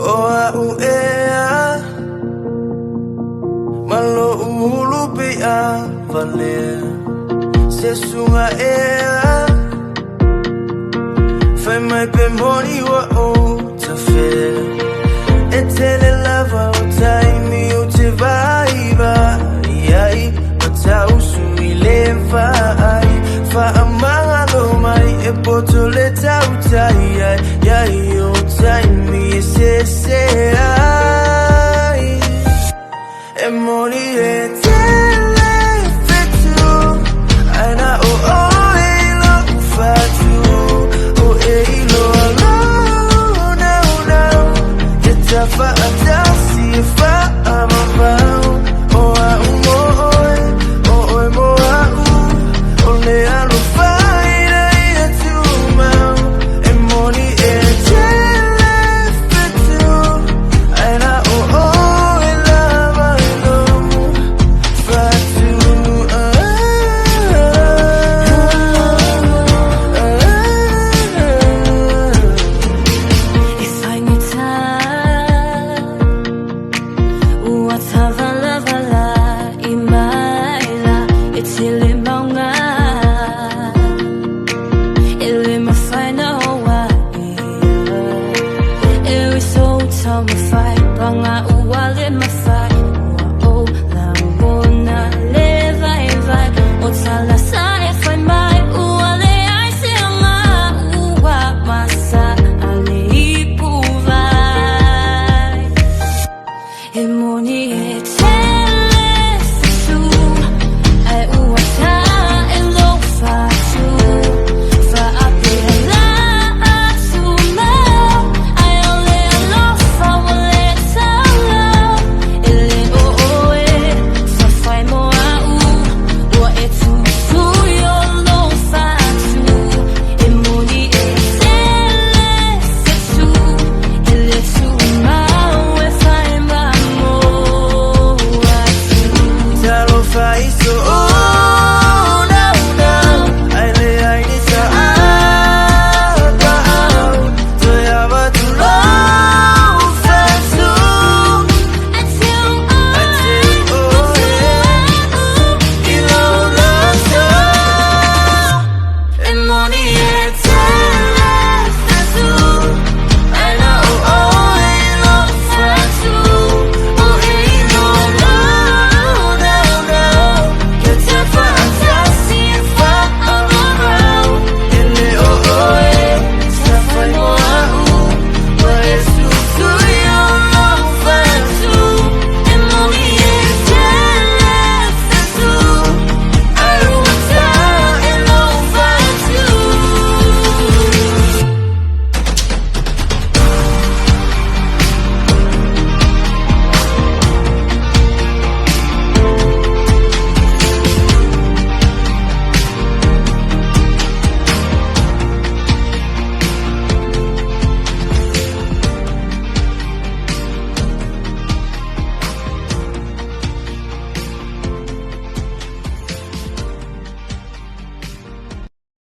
Oa uea Malo ulu pe a valer Se sunga ea Fai mai pe moni wa o ta fe E tele lava o taimi o te vaiva Iai o ta usu I le vai Fa amanga lo mai e poto le tau tai Iai o taimi e se